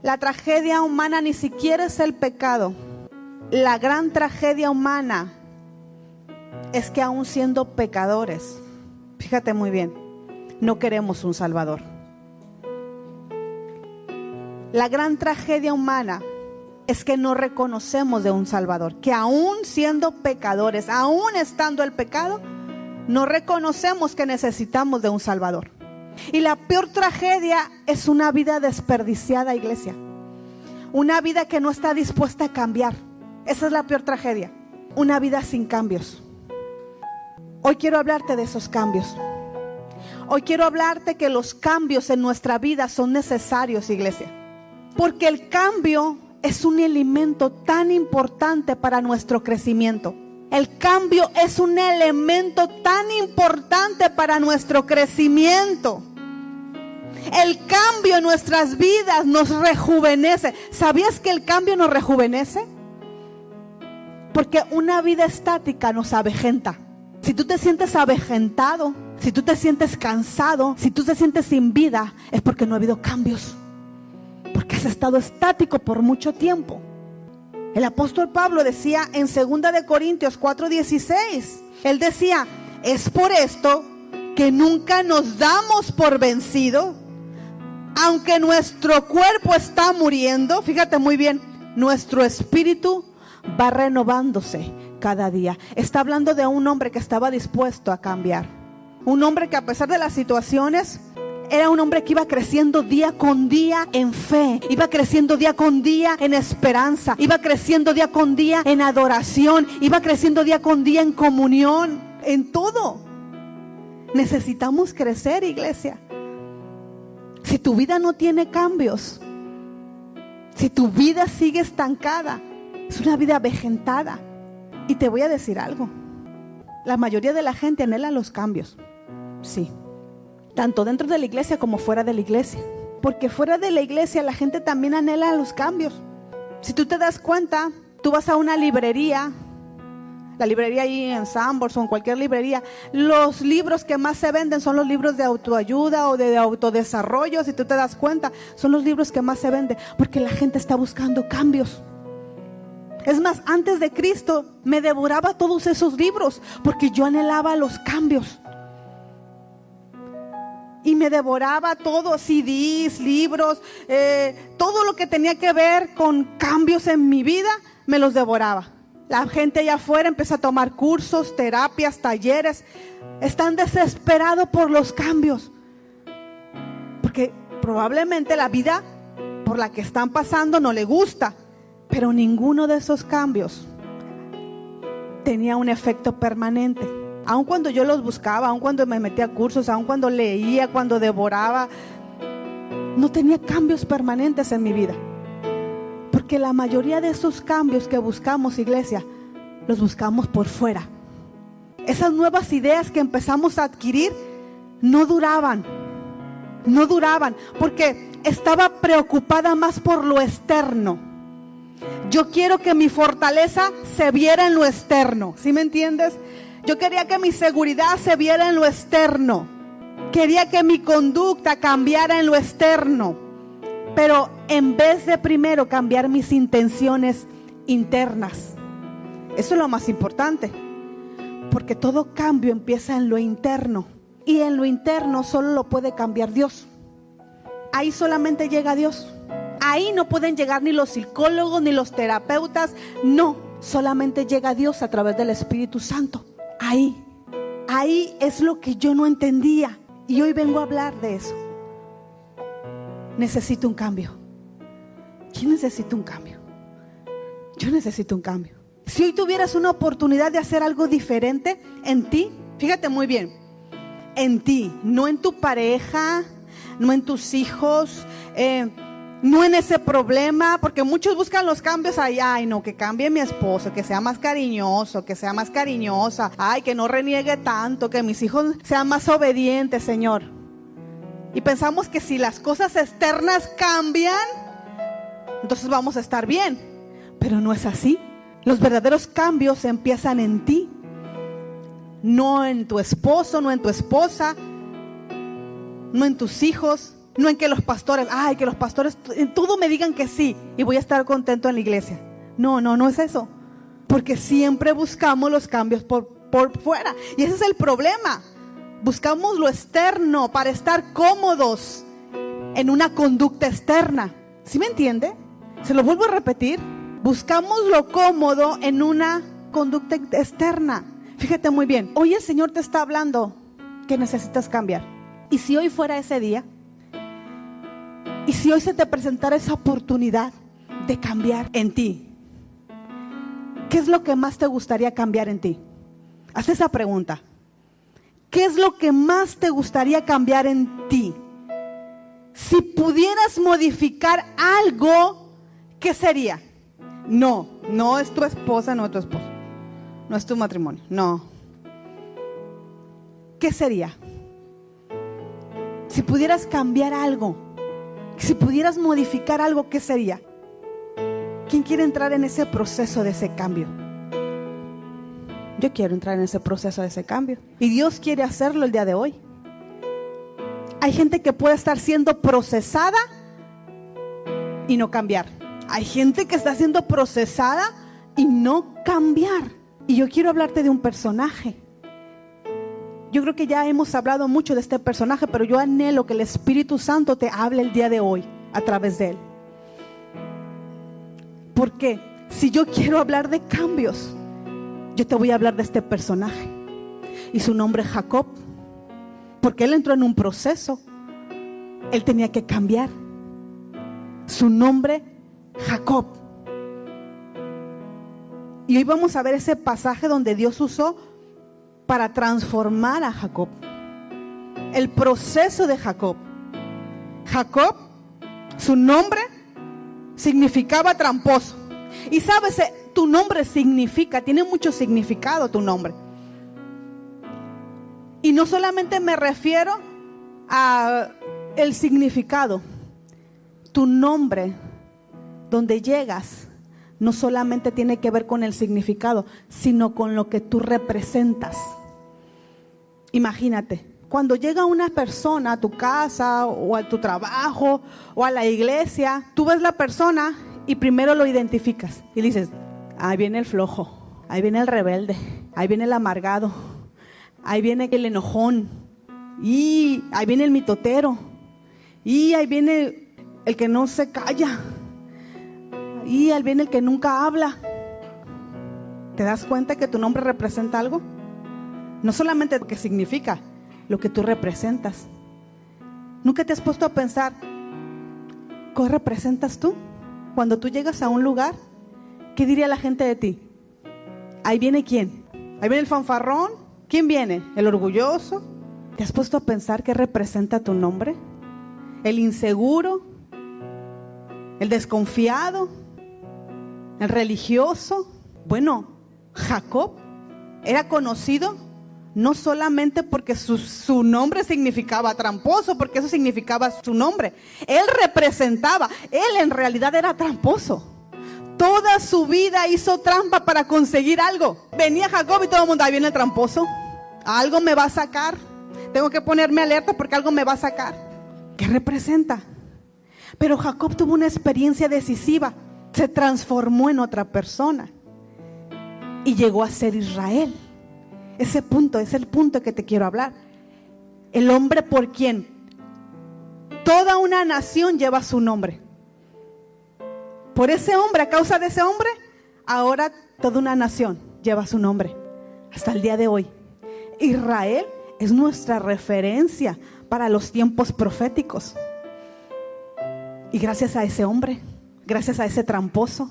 La tragedia humana ni siquiera es el pecado. La gran tragedia humana es que aún siendo pecadores, fíjate muy bien, no queremos un Salvador. La gran tragedia humana es que no reconocemos de un Salvador, que aún siendo pecadores, aún estando el pecado, no reconocemos que necesitamos de un Salvador. Y la peor tragedia es una vida desperdiciada, iglesia. Una vida que no está dispuesta a cambiar. Esa es la peor tragedia. Una vida sin cambios. Hoy quiero hablarte de esos cambios. Hoy quiero hablarte que los cambios en nuestra vida son necesarios, iglesia. Porque el cambio es un elemento tan importante para nuestro crecimiento. El cambio es un elemento tan importante para nuestro crecimiento. El cambio en nuestras vidas nos rejuvenece. ¿Sabías que el cambio nos rejuvenece? Porque una vida estática nos avejenta. Si tú te sientes avejentado, si tú te sientes cansado, si tú te sientes sin vida, es porque no ha habido cambios. Porque has estado estático por mucho tiempo. El apóstol Pablo decía en 2 de Corintios 4:16, él decía, es por esto que nunca nos damos por vencido, aunque nuestro cuerpo está muriendo, fíjate muy bien, nuestro espíritu va renovándose cada día. Está hablando de un hombre que estaba dispuesto a cambiar. Un hombre que a pesar de las situaciones, era un hombre que iba creciendo día con día en fe, iba creciendo día con día en esperanza, iba creciendo día con día en adoración, iba creciendo día con día en comunión, en todo. Necesitamos crecer, iglesia. Si tu vida no tiene cambios, si tu vida sigue estancada, es una vida avejentada. Y te voy a decir algo, la mayoría de la gente anhela los cambios, sí, tanto dentro de la iglesia como fuera de la iglesia. Porque fuera de la iglesia la gente también anhela los cambios. Si tú te das cuenta, tú vas a una librería, la librería ahí en Sanborns o en cualquier librería, los libros que más se venden son los libros de autoayuda o de autodesarrollo. Si tú te das cuenta, son los libros que más se venden, porque la gente está buscando cambios. Es más, antes de Cristo me devoraba todos esos libros, porque yo anhelaba los cambios. Y me devoraba todo, CDs, libros, todo lo que tenía que ver con cambios en mi vida, me los devoraba. La gente allá afuera empieza a tomar cursos, terapias, talleres. Están desesperados por los cambios. Porque probablemente la vida por la que están pasando no le gusta. Pero ninguno de esos cambios tenía un efecto permanente. Aun cuando yo los buscaba, aun cuando me metía a cursos, aun cuando leía, cuando devoraba, no tenía cambios permanentes en mi vida. Porque la mayoría de esos cambios que buscamos, iglesia, los buscamos por fuera. Esas nuevas ideas que empezamos a adquirir no duraban, porque estaba preocupada más por lo externo. Yo quiero que mi fortaleza se viera en lo externo, ¿sí me entiendes? Yo quería que mi seguridad se viera en lo externo. Quería que mi conducta cambiara en lo externo. Pero en vez de primero cambiar mis intenciones internas. Eso es lo más importante. Porque todo cambio empieza en lo interno. Y en lo interno solo lo puede cambiar Dios. Ahí solamente llega Dios. Ahí no pueden llegar ni los psicólogos ni los terapeutas. No, solamente llega Dios a través del Espíritu Santo. Ahí es lo que yo no entendía. Y hoy vengo a hablar de eso. Necesito un cambio. ¿Quién necesita un cambio? Yo necesito un cambio. Si hoy tuvieras una oportunidad de hacer algo diferente en ti, fíjate muy bien, en ti, no en tu pareja, no en tus hijos, no en ese problema, porque muchos buscan los cambios ahí. Ay, no, que cambie mi esposo, que sea más cariñoso, que sea más cariñosa. Ay, que no reniegue tanto, que mis hijos sean más obedientes, Señor. Y pensamos que si las cosas externas cambian, entonces vamos a estar bien. Pero no es así. Los verdaderos cambios empiezan en ti. No en tu esposo, no en tu esposa, no en tus hijos, No en que los pastores, que los pastores en todo me digan que sí y voy a estar contento en la iglesia. No es eso. Porque siempre buscamos los cambios por fuera. Y ese es el problema. Buscamos lo externo para estar cómodos en una conducta externa. ¿Sí me entiende? Se lo vuelvo a repetir. Buscamos lo cómodo en una conducta externa. Fíjate muy bien. Hoy el Señor te está hablando que necesitas cambiar. Y si hoy fuera ese día, y si hoy se te presentara esa oportunidad de cambiar en ti, ¿qué es lo que más te gustaría cambiar en ti? Haz esa pregunta. ¿Qué es lo que más te gustaría cambiar en ti? Si pudieras modificar algo, ¿qué sería? No es tu esposa, no es tu esposo. No es tu matrimonio, no. ¿Qué sería? Si pudieras cambiar algo, si pudieras modificar algo, ¿qué sería? ¿Quién quiere entrar en ese proceso de ese cambio? Yo quiero entrar en ese proceso de ese cambio. Y Dios quiere hacerlo el día de hoy. Hay gente que puede estar siendo procesada y no cambiar. Hay gente que está siendo procesada y no cambiar. Y yo quiero hablarte de un personaje. Yo creo que ya hemos hablado mucho de este personaje, pero yo anhelo que el Espíritu Santo te hable el día de hoy a través de él. Porque si yo quiero hablar de cambios, yo te voy a hablar de este personaje. Y su nombre es Jacob. Porque él entró en un proceso. Él tenía que cambiar. Su nombre, Jacob. Y hoy vamos a ver ese pasaje donde Dios usó para transformar a Jacob. El proceso de Jacob. Jacob, su nombre significaba tramposo. Y sabes, tu nombre tiene mucho significado tu nombre. Y no solamente me refiero a el significado. Tu nombre, donde llegas, no solamente tiene que ver con el significado, sino con lo que tú representas. Imagínate, cuando llega una persona a tu casa o a tu trabajo o a la iglesia, tú ves la persona y primero lo identificas y dices, ahí viene el flojo, ahí viene el rebelde, ahí viene el amargado, ahí viene el enojón, y ahí viene el mitotero, y ahí viene el que no se calla, y ahí viene el que nunca habla. ¿Te das cuenta que tu nombre representa algo? No solamente lo que significa, lo que tú representas. ¿Nunca te has puesto a pensar qué representas tú? Cuando tú llegas a un lugar, ¿qué diría la gente de ti? ¿Ahí viene quién? ¿Ahí viene el fanfarrón? ¿Quién viene? ¿El orgulloso? ¿Te has puesto a pensar qué representa tu nombre? ¿El inseguro? ¿El desconfiado? ¿El religioso? Bueno, Jacob era conocido no solamente porque su nombre significaba tramposo, porque eso significaba su nombre. Él representaba, él en realidad era tramposo. Toda su vida hizo trampa para conseguir algo. Venía Jacob y todo el mundo, ahí viene el tramposo. Algo me va a sacar. Tengo que ponerme alerta porque algo me va a sacar. ¿Qué representa? Pero Jacob tuvo una experiencia decisiva. Se transformó en otra persona y llegó a ser Israel. Ese punto es el punto que te quiero hablar. El hombre por quien toda una nación lleva su nombre. Por ese hombre, a causa de ese hombre, ahora toda una nación lleva su nombre. Hasta el día de hoy. Israel es nuestra referencia para los tiempos proféticos. Y gracias a ese hombre, gracias a ese tramposo,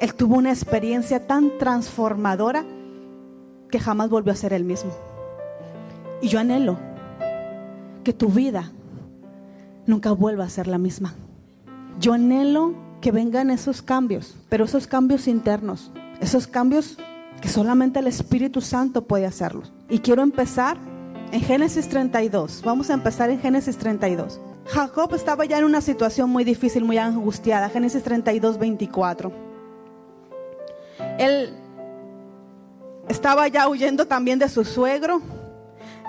él tuvo una experiencia tan transformadora que jamás volvió a ser el mismo. Y yo anhelo que tu vida nunca vuelva a ser la misma. Yo anhelo que vengan esos cambios, pero esos cambios internos, esos cambios que solamente el Espíritu Santo puede hacerlos. Y quiero empezar en Génesis 32. Vamos a empezar en Génesis 32. Jacob estaba ya en una situación muy difícil, muy angustiada. Génesis 32, 24. Él estaba ya huyendo también de su suegro.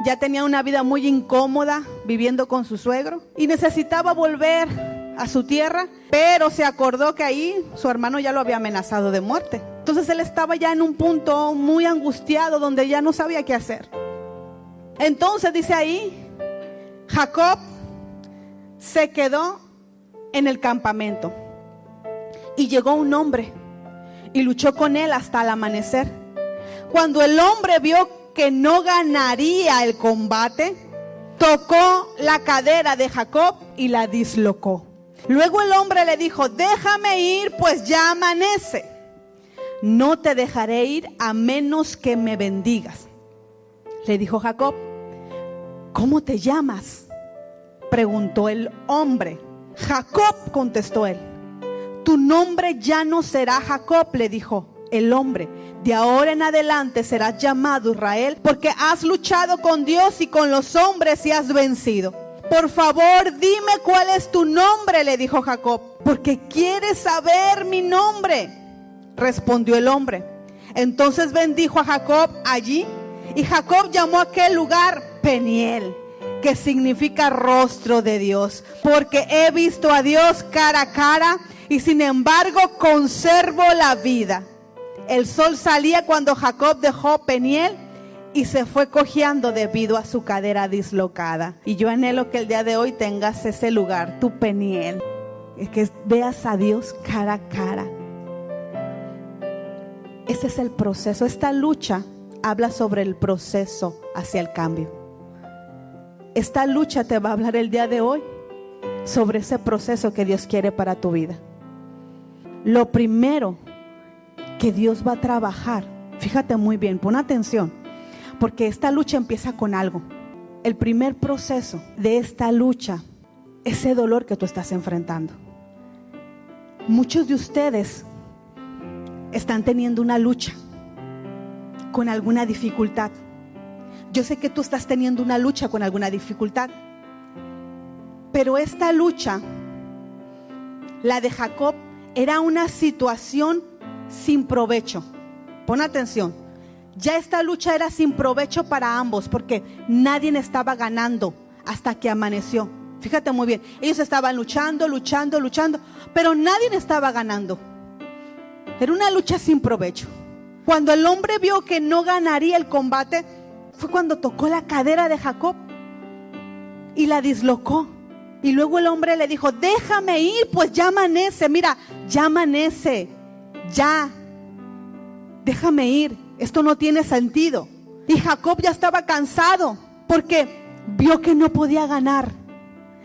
ya tenía una vida muy incómoda viviendo con su suegro y necesitaba volver a su tierra, pero se acordó que ahí su hermano ya lo había amenazado de muerte. Entonces él estaba ya en un punto muy angustiado donde ya no sabía qué hacer. Entonces dice ahí, Jacob se quedó en el campamento y llegó un hombre y luchó con él hasta el amanecer. Cuando el hombre vio que no ganaría el combate, tocó la cadera de Jacob y la dislocó. Luego el hombre le dijo: déjame ir, pues ya amanece. No te dejaré ir a menos que me bendigas. Le dijo Jacob: ¿cómo te llamas?, preguntó el hombre. Jacob, contestó él. Tu nombre ya no será Jacob, le dijo el hombre. De ahora en adelante serás llamado Israel, porque has luchado con Dios y con los hombres y has vencido. Por favor, dime cuál es tu nombre, le dijo Jacob, porque quieres saber mi nombre, respondió el hombre. Entonces bendijo a Jacob allí, y Jacob llamó a aquel lugar Peniel, que significa rostro de Dios, porque he visto a Dios cara a cara, y sin embargo conservo la vida. El sol salía cuando Jacob dejó Peniel y se fue cojeando debido a su cadera dislocada. Y yo anhelo que el día de hoy tengas ese lugar, tu Peniel, que veas a Dios cara a cara. Ese es el proceso. Esta lucha habla sobre el proceso hacia el cambio. Esta lucha te va a hablar el día de hoy sobre ese proceso que Dios quiere para tu vida. Lo primero que Dios va a trabajar, fíjate muy bien, pon atención, porque esta lucha empieza con algo. El primer proceso de esta lucha, ese dolor que tú estás enfrentando. Muchos de ustedes están teniendo una lucha con alguna dificultad. Yo sé que tú estás teniendo una lucha con alguna dificultad, pero esta lucha, la de Jacob, era una situación sin provecho. Pon atención, ya esta lucha era sin provecho para ambos, porque nadie estaba ganando hasta que amaneció. Fíjate muy bien, ellos estaban luchando, pero nadie estaba ganando. Era una lucha sin provecho. Cuando el hombre vio que no ganaría el combate, fue cuando tocó la cadera de Jacob y la dislocó. Y luego el hombre le dijo: déjame ir, pues ya amanece. Mira, ya amanece, ya, déjame ir, esto no tiene sentido. Y Jacob ya estaba cansado porque vio que no podía ganar.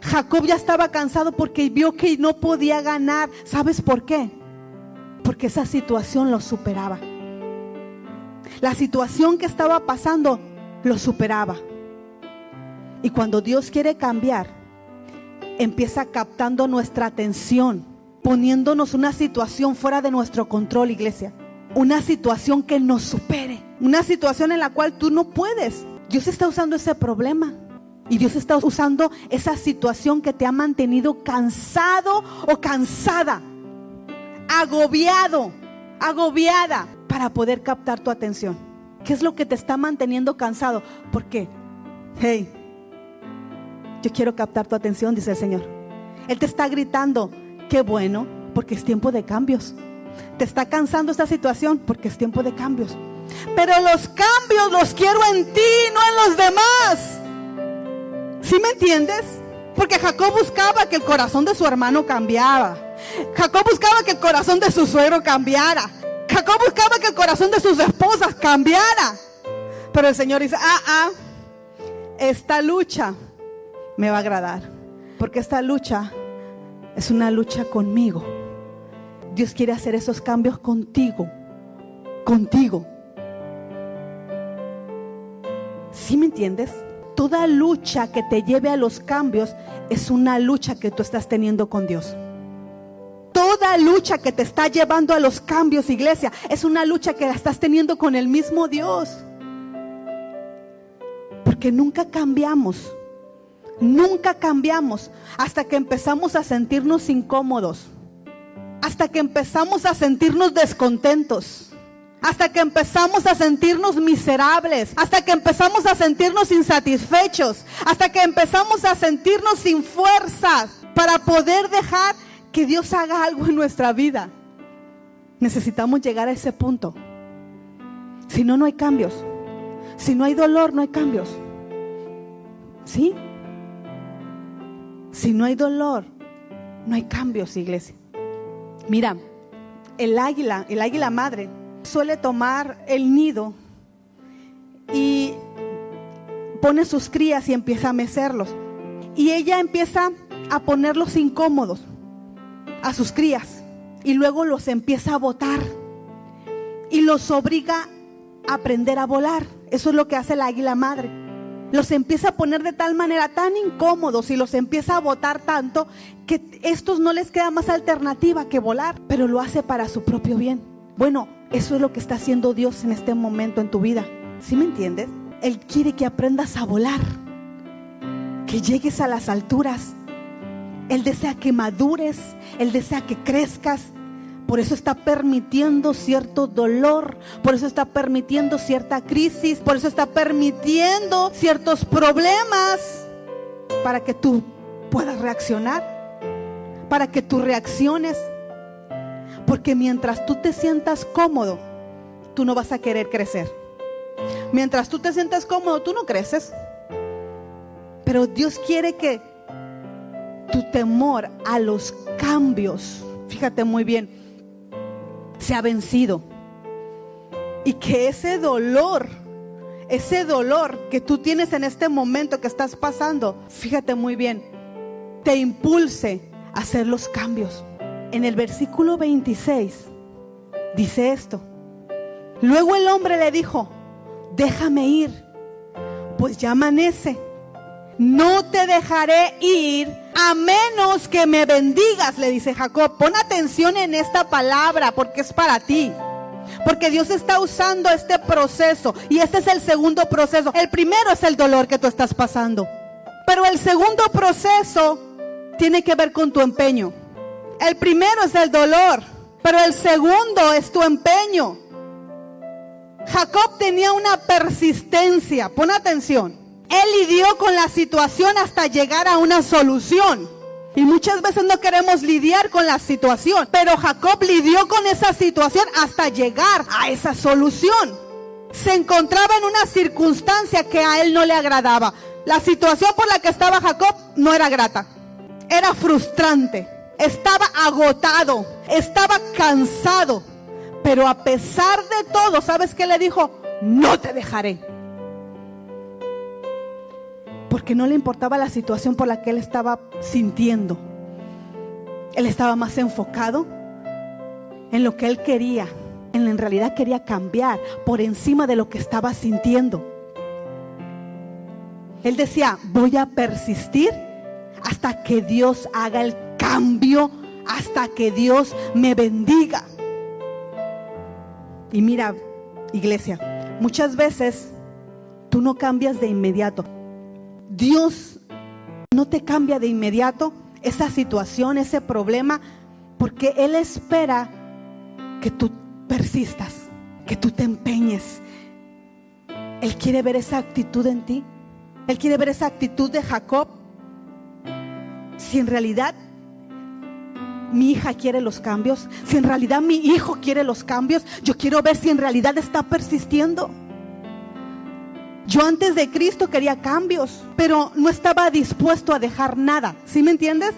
Jacob ya estaba cansado porque vio que no podía ganar. ¿Sabes por qué? Porque esa situación lo superaba. La situación que estaba pasando lo superaba. Y cuando Dios quiere cambiar, empieza captando nuestra atención, poniéndonos una situación fuera de nuestro control, iglesia. Una situación que nos supere, una situación en la cual tú no puedes. Dios está usando ese problema, y Dios está usando esa situación que te ha mantenido cansado o cansada, agobiado, agobiada, para poder captar tu atención. ¿Qué es lo que te está manteniendo cansado? Porque, hey, yo quiero captar tu atención, dice el Señor. Él te está gritando: qué bueno, porque es tiempo de cambios. Te está cansando esta situación porque es tiempo de cambios. Pero los cambios los quiero en ti, no en los demás. ¿Sí me entiendes? Porque Jacob buscaba que el corazón de su hermano cambiara. Jacob buscaba que el corazón de su suegro cambiara. Jacob buscaba que el corazón de sus esposas cambiara. Pero el Señor dice: esta lucha me va a agradar, porque esta lucha es una lucha conmigo. Dios quiere hacer esos cambios contigo. ¿Sí me entiendes? Toda lucha que te lleve a los cambios es una lucha que tú estás teniendo con Dios. Toda lucha que te está llevando a los cambios, iglesia, es una lucha que la estás teniendo con el mismo Dios. Porque nunca cambiamos hasta que empezamos a sentirnos incómodos, hasta que empezamos a sentirnos descontentos, hasta que empezamos a sentirnos miserables, hasta que empezamos a sentirnos insatisfechos, hasta que empezamos a sentirnos sin fuerzas para poder dejar que Dios haga algo en nuestra vida. Necesitamos llegar a ese punto. Si no, no hay cambios. Si no hay dolor, no hay cambios. ¿Sí? Si no hay dolor, no hay cambios, iglesia. Mira, el águila madre, suele tomar el nido y pone sus crías y empieza a mecerlos. Y ella empieza a ponerlos incómodos a sus crías y luego los empieza a botar y los obliga a aprender a volar. Eso es lo que hace el águila madre. Los empieza a poner de tal manera tan incómodos y los empieza a botar tanto que estos no les queda más alternativa que volar, pero lo hace para su propio bien. Bueno, eso es lo que está haciendo Dios en este momento en tu vida. ¿Sí me entiendes? Él quiere que aprendas a volar, que llegues a las alturas. Él desea que madures, Él desea que crezcas. Por eso está permitiendo cierto dolor, por eso está permitiendo cierta crisis, por eso está permitiendo ciertos problemas, para que tú puedas reaccionar, para que tú reacciones. Porque mientras tú te sientas cómodo, tú no vas a querer crecer. Mientras tú te sientas cómodo, tú no creces. Pero Dios quiere que tu temor a los cambios, fíjate muy bien, se ha vencido. Y que ese dolor que tú tienes en este momento que estás pasando, fíjate muy bien, te impulse a hacer los cambios. En el versículo 26 dice esto: luego el hombre le dijo: déjame ir, pues ya amanece. No te dejaré ir a menos que me bendigas, le dice Jacob. Pon atención en esta palabra porque es para ti. Porque Dios está usando este proceso. Y este es el segundo proceso. El primero es el dolor que tú estás pasando. Pero el segundo proceso tiene que ver con tu empeño. El primero es el dolor, pero el segundo es tu empeño. Jacob tenía una persistencia. Pon atención. Él lidió con la situación hasta llegar a una solución. Y muchas veces no queremos lidiar con la situación, pero Jacob lidió con esa situación hasta llegar a esa solución. Se encontraba en una circunstancia que a él no le agradaba. La situación por la que estaba Jacob no era grata, era frustrante, estaba agotado, estaba cansado. Pero a pesar de todo, ¿sabes qué le dijo? No te dejaré. Porque no le importaba la situación por la que él estaba sintiendo. Él estaba más enfocado en lo que él quería. En realidad quería cambiar por encima de lo que estaba sintiendo. Él decía: voy a persistir hasta que Dios haga el cambio, hasta que Dios me bendiga. Y mira, iglesia, muchas veces tú no cambias de inmediato. Dios no te cambia de inmediato esa situación, ese problema, porque Él espera que tú persistas, que tú te empeñes. Él quiere ver esa actitud en ti. Él quiere ver esa actitud de Jacob. Si en realidad mi hija quiere los cambios, si en realidad mi hijo quiere los cambios, yo quiero ver si en realidad está persistiendo. Yo antes de Cristo quería cambios, pero no estaba dispuesto a dejar nada. ¿Sí me entiendes?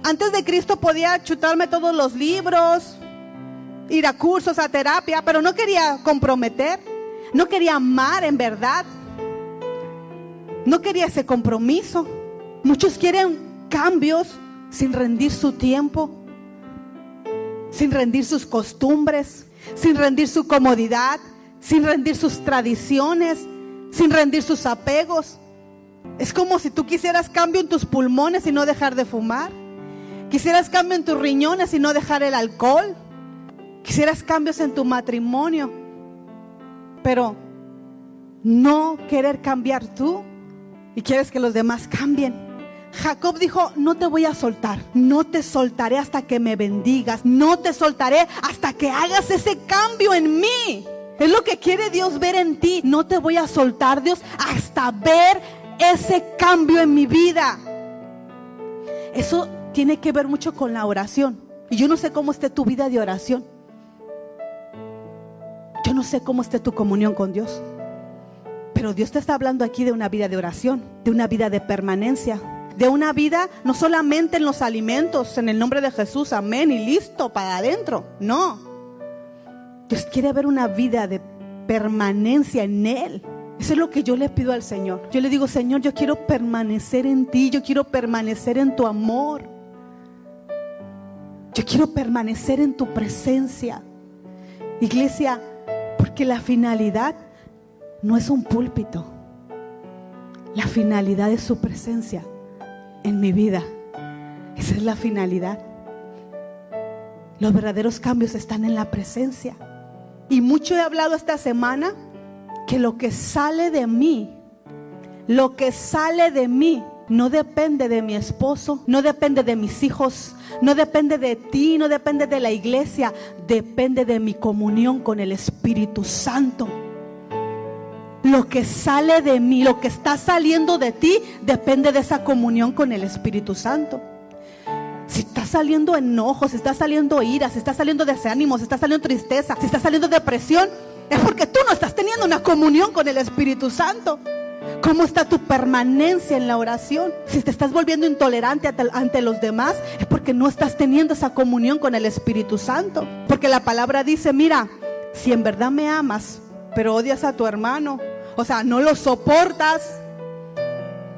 Antes de Cristo podía chutarme todos los libros, ir a cursos, a terapia, pero no quería comprometer, no quería amar en verdad, no quería ese compromiso. Muchos quieren cambios sin rendir su tiempo, sin rendir sus costumbres, sin rendir su comodidad, sin rendir sus tradiciones, sin rendir sus apegos. Es como si tú quisieras cambio en tus pulmones y no dejar de fumar. Quisieras cambio en tus riñones y no dejar el alcohol. Quisieras cambios en tu matrimonio, pero no querer cambiar tú y quieres que los demás cambien. Jacob dijo: no te voy a soltar, no te soltaré hasta que me bendigas, no te soltaré hasta que hagas ese cambio en mí. Es lo que quiere Dios ver en ti. No te voy a soltar, Dios, hasta ver ese cambio en mi vida. Eso tiene que ver mucho con la oración. Y yo no sé cómo esté tu vida de oración. Yo no sé cómo esté tu comunión con Dios. Pero Dios te está hablando aquí de una vida de oración, de una vida de permanencia, de una vida no solamente en los alimentos, en el nombre de Jesús, amén, y listo, para adentro. No. Dios quiere ver una vida de permanencia en Él. Eso es lo que yo le pido al Señor. Yo le digo: Señor, yo quiero permanecer en ti, yo quiero permanecer en tu amor, yo quiero permanecer en tu presencia. Iglesia, porque la finalidad no es un púlpito. La finalidad es su presencia en mi vida. Esa es la finalidad. Los verdaderos cambios están en la presencia. Y mucho he hablado esta semana que lo que sale de mí no depende de mi esposo, no depende de mis hijos, no depende de ti, no depende de la iglesia, depende de mi comunión con el Espíritu Santo. Lo que sale de mí, lo que está saliendo de ti, depende de esa comunión con el Espíritu Santo. Si está saliendo enojo, si está saliendo ira, si está saliendo desánimo, si está saliendo tristeza, si está saliendo depresión, es porque tú no estás teniendo una comunión con el Espíritu Santo. ¿Cómo está tu permanencia en la oración? Si te estás volviendo intolerante ante los demás, es porque no estás teniendo esa comunión con el Espíritu Santo. Porque la palabra dice: mira, si en verdad me amas, pero odias a tu hermano, o sea, no lo soportas,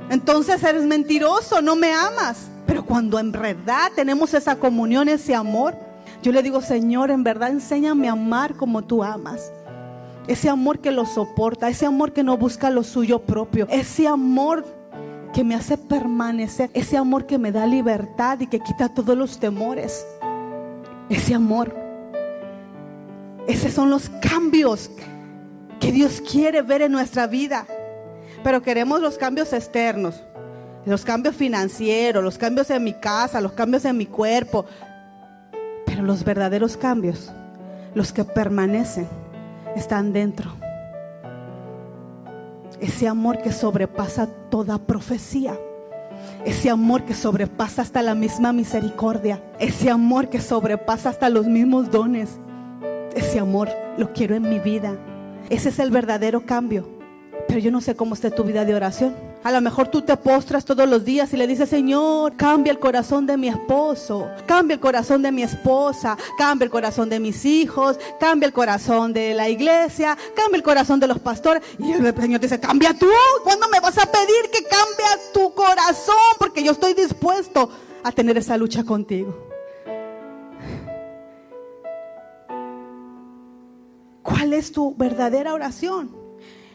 entonces eres mentiroso, no me amas. Pero cuando en verdad tenemos esa comunión, ese amor, yo le digo: Señor, en verdad enséñame a amar como tú amas. Ese amor que lo soporta, ese amor que no busca lo suyo propio, ese amor que me hace permanecer, ese amor que me da libertad y que quita todos los temores. Ese amor, esos son los cambios que Dios quiere ver en nuestra vida. Pero queremos los cambios externos, los cambios financieros, los cambios en mi casa, los cambios en mi cuerpo. Pero los verdaderos cambios, los que permanecen, están dentro. Ese amor que sobrepasa toda profecía, ese amor que sobrepasa hasta la misma misericordia, ese amor que sobrepasa hasta los mismos dones. Ese amor lo quiero en mi vida. Ese es el verdadero cambio. Pero yo no sé cómo esté tu vida de oración. A lo mejor tú te postras todos los días y le dices: Señor, cambia el corazón de mi esposo, cambia el corazón de mi esposa, cambia el corazón de mis hijos, cambia el corazón de la iglesia, cambia el corazón de los pastores. Y el Señor te dice: cambia tú. ¿Cuándo me vas a pedir que cambie tu corazón? Porque yo estoy dispuesto a tener esa lucha contigo. ¿Cuál es tu verdadera oración?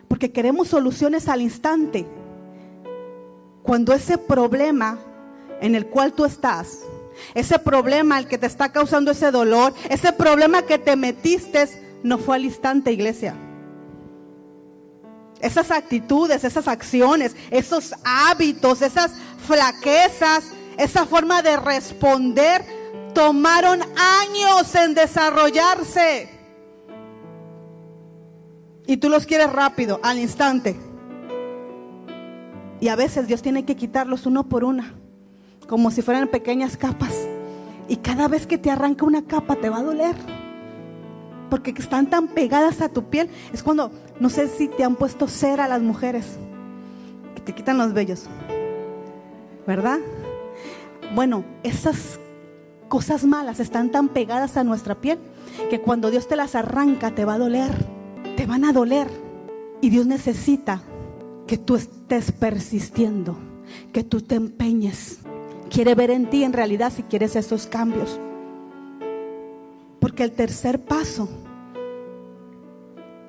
Porque queremos soluciones al instante. Cuando ese problema en el cual tú estás, ese problema el que te está causando ese dolor, ese problema que te metiste, no fue al instante, iglesia. Esas actitudes, esas acciones, esos hábitos, esas flaquezas, esa forma de responder, tomaron años en desarrollarse. Y tú los quieres rápido, al instante. Y a veces Dios tiene que quitarlos uno por una, como si fueran pequeñas capas. Y cada vez que te arranca una capa te va a doler, porque están tan pegadas a tu piel. Es cuando, no sé si te han puesto cera a las mujeres, que te quitan los vellos, ¿verdad? Bueno, esas cosas malas están tan pegadas a nuestra piel que cuando Dios te las arranca te va a doler. Te van a doler. Y Dios necesita que tú estés persistiendo, que tú te empeñes. Quiere ver en ti en realidad si quieres esos cambios. Porque el tercer paso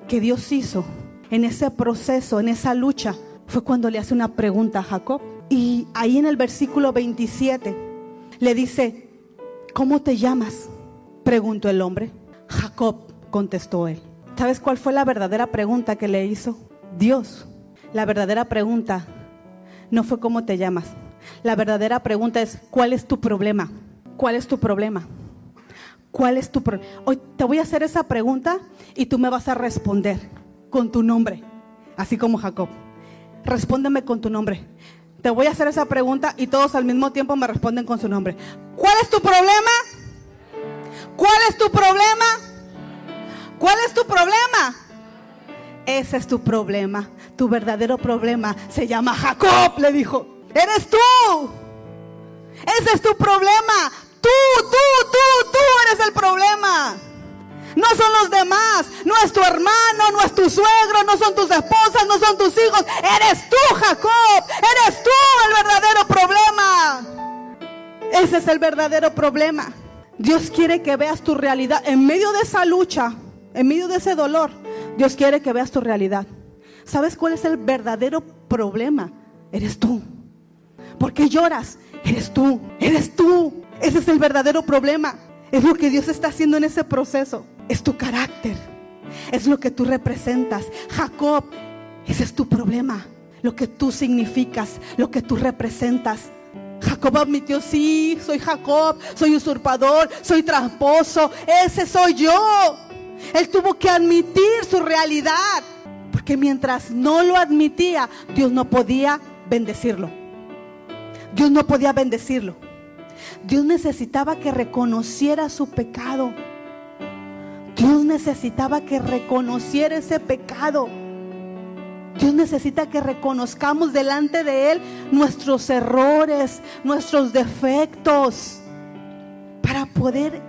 que Dios hizo en ese proceso, en esa lucha, fue cuando le hace una pregunta a Jacob. Y ahí en el versículo 27 le dice: ¿cómo te llamas?, preguntó el hombre. Jacob, contestó él. ¿Sabes cuál fue la verdadera pregunta que le hizo Dios? La verdadera pregunta no fue cómo te llamas. La verdadera pregunta es, ¿cuál es tu problema? ¿Cuál es tu problema? ¿Cuál es tu problema? Hoy te voy a hacer esa pregunta y tú me vas a responder con tu nombre, así como Jacob. Respóndeme con tu nombre. Te voy a hacer esa pregunta y todos al mismo tiempo me responden con su nombre. ¿Cuál es tu problema? ¿Cuál es tu problema? ¿Cuál es tu problema? Ese es tu problema. Tu verdadero problema se llama Jacob, le dijo. Eres tú. Ese es tu problema. Tú eres el problema. No son los demás. No es tu hermano, no es tu suegro, no son tus esposas, no son tus hijos. Eres tú, Jacob. Eres tú el verdadero problema. Ese es el verdadero problema. Dios quiere que veas tu realidad en medio de esa lucha, en medio de ese dolor. Dios quiere que veas tu realidad. ¿Sabes cuál es el verdadero problema? Eres tú. ¿Por qué lloras? Eres tú. Eres tú. Ese es el verdadero problema. Es lo que Dios está haciendo en ese proceso. Es tu carácter. Es lo que tú representas. Jacob, ese es tu problema. Lo que tú significas, lo que tú representas. Jacob admitió, sí, soy Jacob, soy usurpador, soy tramposo, ese soy yo. Él tuvo que admitir su realidad, porque mientras no lo admitía, Dios no podía bendecirlo. Dios no podía bendecirlo. Dios necesitaba que reconociera su pecado. Dios necesitaba que reconociera ese pecado. Dios necesita que reconozcamos delante de Él nuestros errores, nuestros defectos, para poder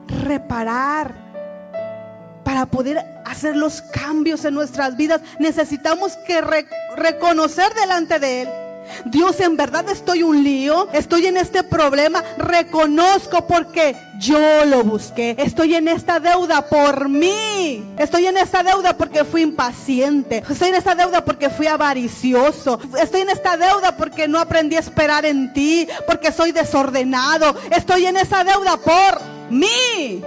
reparar, para poder hacer los cambios en nuestras vidas. Necesitamos que reconocer delante de Él. Dios, en verdad estoy un lío, estoy en este problema, reconozco porque yo lo busqué, estoy en esta deuda por mí, estoy en esta deuda porque fui impaciente, estoy en esta deuda porque fui avaricioso, estoy en esta deuda porque no aprendí a esperar en ti, porque soy desordenado, estoy en esa deuda por mí,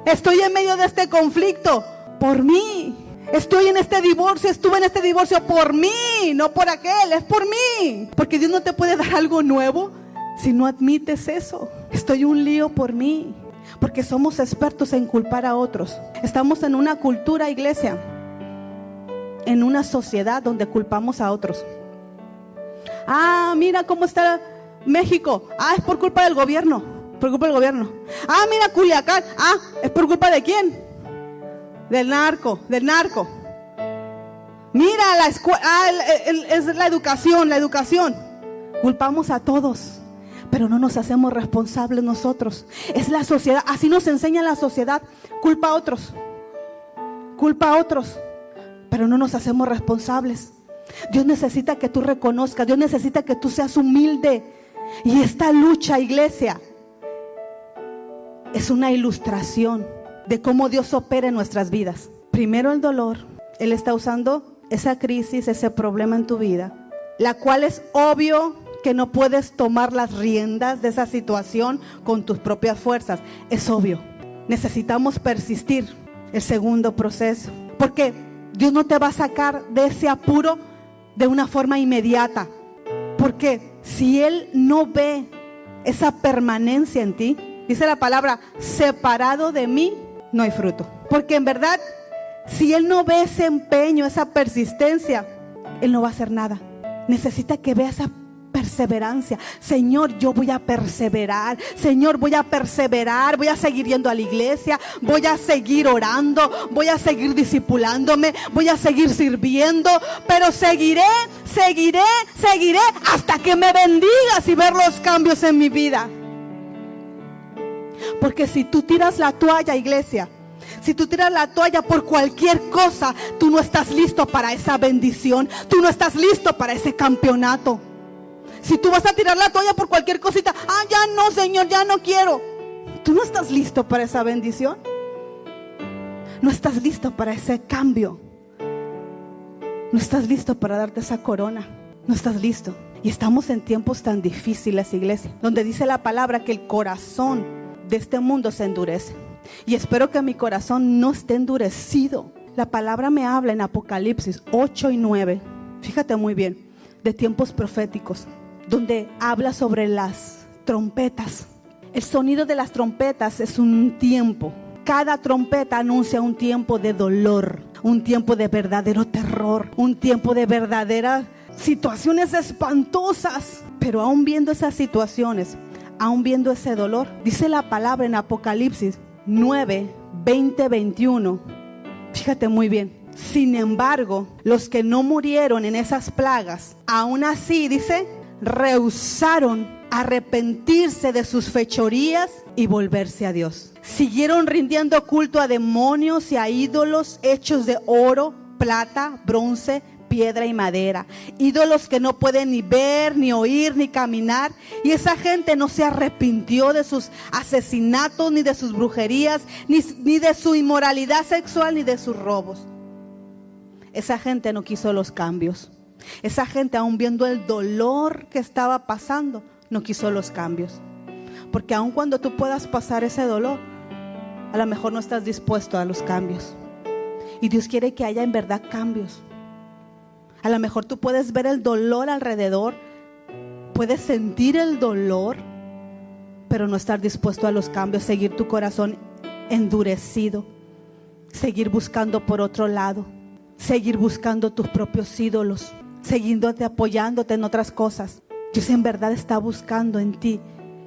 estoy en medio de este conflicto por mí. Estoy en este divorcio, estuve en este divorcio por mí, no por aquel, es por mí. Porque Dios no te puede dar algo nuevo si no admites eso. Estoy un lío por mí. Porque somos expertos en culpar a otros. Estamos en una cultura, iglesia, en una sociedad donde culpamos a otros. Ah, mira cómo está México. Ah, es por culpa del gobierno. Por culpa del gobierno. Ah, mira Culiacán. Ah, es por culpa de quién. Del narco. Mira la escuela, es la educación. Culpamos a todos, pero no nos hacemos responsables nosotros. Es la sociedad, así nos enseña la sociedad. Culpa a otros, pero no nos hacemos responsables. Dios necesita que tú reconozcas, Dios necesita que tú seas humilde. Y esta lucha, iglesia, es una ilustración de cómo Dios opera en nuestras vidas. Primero el dolor. Él está usando esa crisis, ese problema en tu vida, la cual es obvio que no puedes tomar las riendas de esa situación con tus propias fuerzas. Es obvio. Necesitamos persistir. El segundo proceso, porque Dios no te va a sacar de ese apuro de una forma inmediata. Porque si Él no ve esa permanencia en ti, dice la palabra, separado de mí no hay fruto. Porque en verdad, si Él no ve ese empeño, esa persistencia, Él no va a hacer nada. Necesita que vea esa perseverancia. Señor, yo voy a perseverar. Señor, voy a perseverar. Voy a seguir yendo a la iglesia. Voy a seguir orando. Voy a seguir discipulándome. Voy a seguir sirviendo. Pero seguiré hasta que me bendigas y ver los cambios en mi vida. Porque si tú tiras la toalla, iglesia, si tú tiras la toalla por cualquier cosa, tú no estás listo para esa bendición. Tú no estás listo para ese campeonato. Si tú vas a tirar la toalla por cualquier cosita, ya no, Señor, ya no quiero. Tú no estás listo para esa bendición. No estás listo para ese cambio. No estás listo para darte esa corona. No estás listo. Y estamos en tiempos tan difíciles, iglesia, donde dice la palabra que el corazón de este mundo se endurece. Y espero que mi corazón no esté endurecido. La palabra me habla en Apocalipsis 8 y 9. Fíjate muy bien. de tiempos proféticos, donde habla sobre las trompetas. El sonido de las trompetas es un tiempo. Cada trompeta anuncia un tiempo de dolor, un tiempo de verdadero terror, un tiempo de verdaderas situaciones espantosas. Pero aún viendo esas situaciones, aún viendo ese dolor, dice la palabra en Apocalipsis 9, 20, 21. Fíjate muy bien. Sin embargo, los que no murieron en esas plagas, aún así, dice, rehusaron arrepentirse de sus fechorías y volverse a Dios. Siguieron rindiendo culto a demonios y a ídolos hechos de oro, plata, bronce, piedra y madera. Ídolos que no pueden ni ver, ni oír, ni caminar. Y esa gente no se arrepintió de sus asesinatos, ni de sus brujerías, ni de su inmoralidad sexual, ni de sus robos. Esa gente no quiso los cambios. Esa gente, aún viendo el dolor que estaba pasando, no quiso los cambios. Porque aun cuando tú puedas pasar ese dolor, a lo mejor no estás dispuesto a los cambios. Y Dios quiere que haya en verdad cambios. A lo mejor tú puedes ver el dolor alrededor, puedes sentir el dolor, pero no estar dispuesto a los cambios, seguir tu corazón endurecido, seguir buscando por otro lado, seguir buscando tus propios ídolos, siguiéndote, apoyándote en otras cosas. Dios en verdad está buscando en ti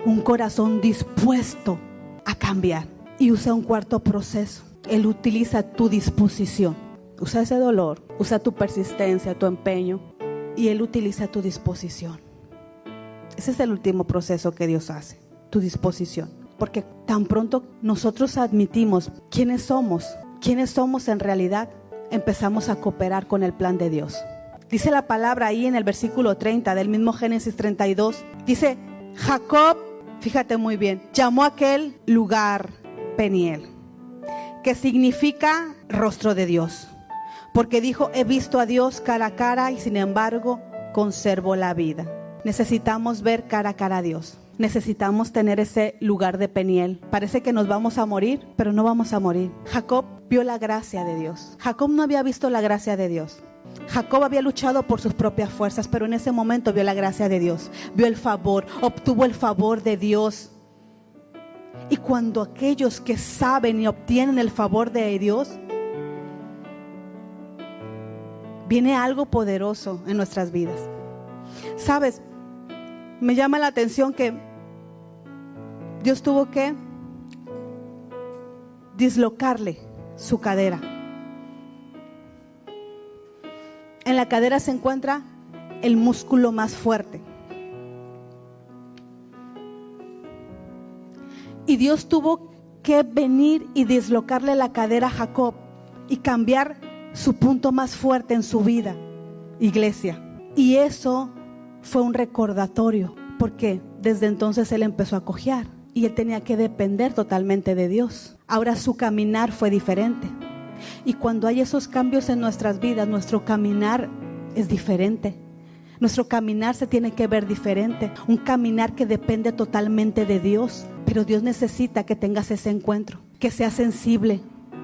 un corazón dispuesto a cambiar. Y usa un cuarto proceso. Él utiliza tu disposición. Usa ese dolor, usa tu persistencia, tu empeño, y Él utiliza tu disposición. Ese es el último proceso que Dios hace, tu disposición. Porque tan pronto nosotros admitimos quiénes somos en realidad, empezamos a cooperar con el plan de Dios. Dice la palabra ahí en el versículo 30 del mismo Génesis 32. Dice, Jacob, fíjate muy bien, llamó a aquel lugar Peniel, que significa rostro de Dios. Porque dijo, he visto a Dios cara a cara y sin embargo conservo la vida. Necesitamos ver cara a cara a Dios. Necesitamos tener ese lugar de Peniel. Parece que nos vamos a morir, pero no vamos a morir. Jacob vio la gracia de Dios. Jacob no había visto la gracia de Dios. Jacob había luchado por sus propias fuerzas, pero en ese momento vio la gracia de Dios. Vio el favor, obtuvo el favor de Dios. Y cuando aquellos que saben y obtienen el favor de Dios, viene algo poderoso en nuestras vidas. ¿Sabes? Me llama la atención que Dios tuvo que dislocarle su cadera. En la cadera se encuentra el músculo más fuerte. Y Dios tuvo que venir y dislocarle la cadera a Jacob y cambiar su punto más fuerte en su vida, iglesia. Y eso fue un recordatorio, porque desde entonces él empezó a cojear y él tenía que depender totalmente de Dios. Ahora su caminar fue diferente. Y cuando hay esos cambios en nuestras vidas, nuestro caminar es diferente. Nuestro caminar se tiene que ver diferente. Un caminar que depende totalmente de Dios. Pero Dios necesita que tengas ese encuentro, que seas sensible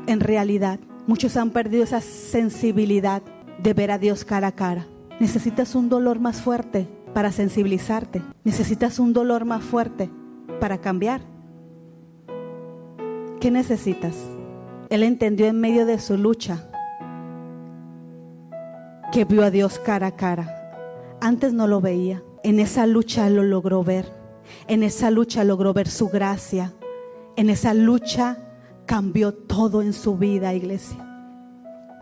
en realidad. Muchos han perdido esa sensibilidad de ver a Dios cara a cara. Necesitas un dolor más fuerte para sensibilizarte. Necesitas un dolor más fuerte para cambiar. ¿Qué necesitas? Él entendió en medio de su lucha que vio a Dios cara a cara. Antes no lo veía. En esa lucha lo logró ver. En esa lucha logró ver su gracia. En esa lucha cambió todo en su vida, iglesia.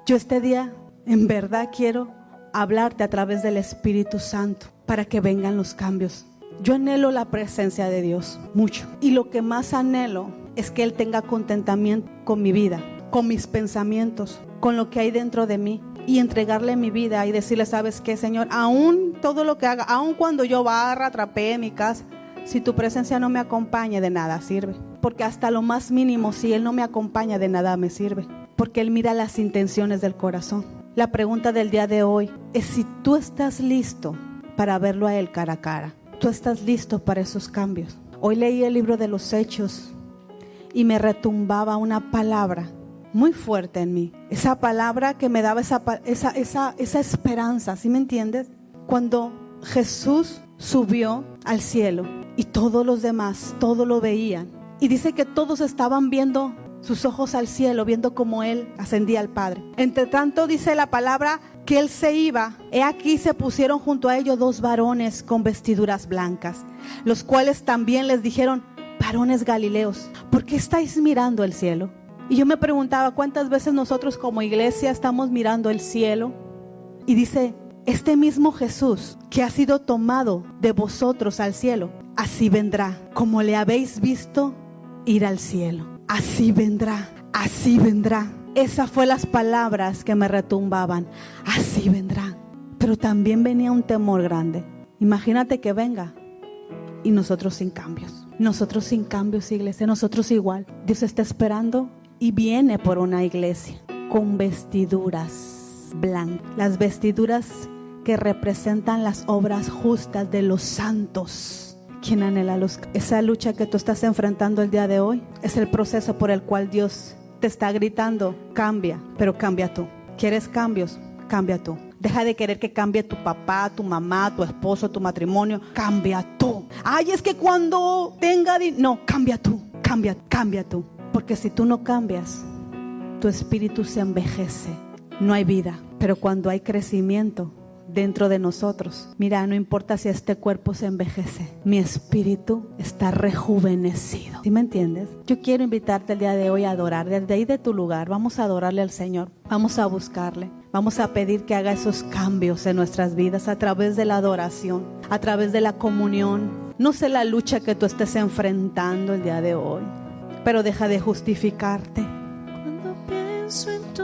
Yo este día en verdad quiero hablarte a través del Espíritu Santo para que vengan los cambios. Yo anhelo la presencia de Dios mucho, y lo que más anhelo es que Él tenga contentamiento con mi vida, con mis pensamientos, con lo que hay dentro de mí, y entregarle mi vida y decirle, ¿sabes qué, Señor? Aún todo lo que haga, aún cuando yo barra, trapee mi casa, si tu presencia no me acompaña, de nada sirve. Porque hasta lo más mínimo, si Él no me acompaña, de nada me sirve. Porque Él mira las intenciones del corazón. La pregunta del día de hoy es si tú estás listo para verlo a Él cara a cara. Tú estás listo para esos cambios. Hoy leí el libro de los Hechos y me retumbaba una palabra muy fuerte en mí. Esa palabra que me daba esa esperanza, ¿sí me entiendes? cuando Jesús subió al cielo y todos los demás, todos lo veían. Y dice que todos estaban viendo sus ojos al cielo, viendo cómo Él ascendía al Padre. Entre tanto dice la palabra que Él se iba. He aquí se pusieron junto a ellos 2 varones con vestiduras blancas, los cuales también les dijeron: varones galileos, ¿por qué estáis mirando el cielo? Y yo me preguntaba, ¿cuántas veces nosotros como iglesia estamos mirando el cielo? Y dice, este mismo Jesús que ha sido tomado de vosotros al cielo, así vendrá, como le habéis visto ir al cielo. Así vendrá, así vendrá. Esas fueron las palabras que me retumbaban. Así vendrá. Pero también venía un temor grande. Imagínate que venga y nosotros sin cambios. Nosotros sin cambios, iglesia. Nosotros igual. Dios está esperando y viene por una iglesia con vestiduras blancas. Las vestiduras que representan las obras justas de los santos. ¿Quién anhela esa lucha que tú estás enfrentando el día de hoy? Es el proceso por el cual Dios te está gritando: cambia, pero cambia tú. ¿Quieres cambios? Cambia tú. Deja de querer que cambie tu papá, tu mamá, tu esposo, tu matrimonio. Cambia tú. Ay, es que cuando tenga no, cambia tú. Cambia tú. Porque si tú no cambias, tu espíritu se envejece. No hay vida. Pero cuando hay crecimiento dentro de nosotros, mira, no importa si este cuerpo se envejece, mi espíritu está rejuvenecido. ¿Sí me entiendes? Yo quiero invitarte el día de hoy a adorar. Desde ahí de tu lugar, vamos a adorarle al Señor. Vamos a buscarle. Vamos a pedir que haga esos cambios en nuestras vidas a través de la adoración, a través de la comunión. No sé la lucha que tú estés enfrentando el día de hoy, pero deja de justificarte. Cuando pienso en tu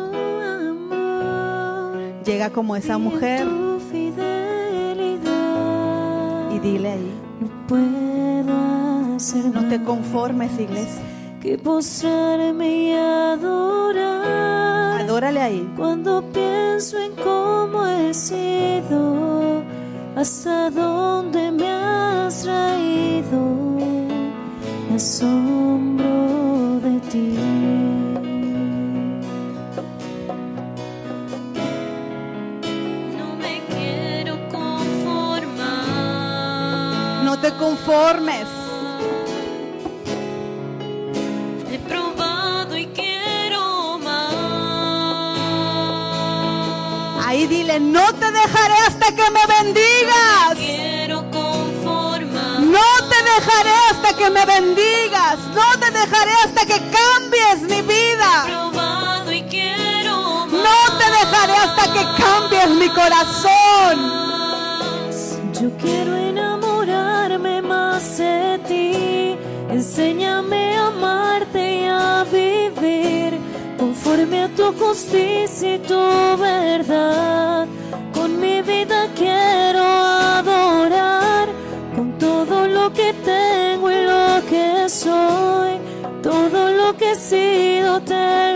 amor, llega como esa mujer y dile ahí: no puedo hacer no te más conformes, iglesia. que postrarme y adorar. Adórale ahí. Cuando pienso en cómo he sido, hasta dónde me has traído, me asombro de ti. No me quiero conformar. No te conformes. He probado y quiero más. Ahí dile: no te dejaré hasta que me bendigas. Quiero conformar. No te dejaré hasta que me bendigas. No te dejaré hasta que cambies mi vida. Probado y quiero más. No te dejaré hasta que cambies mi corazón. Yo quiero enamorarme más de ti. Enséñame a amarte y a vivir conforme a tu justicia y tu verdad. Con mi vida quiero adorar, con todo lo que tengo y lo que soy, todo lo que he sido te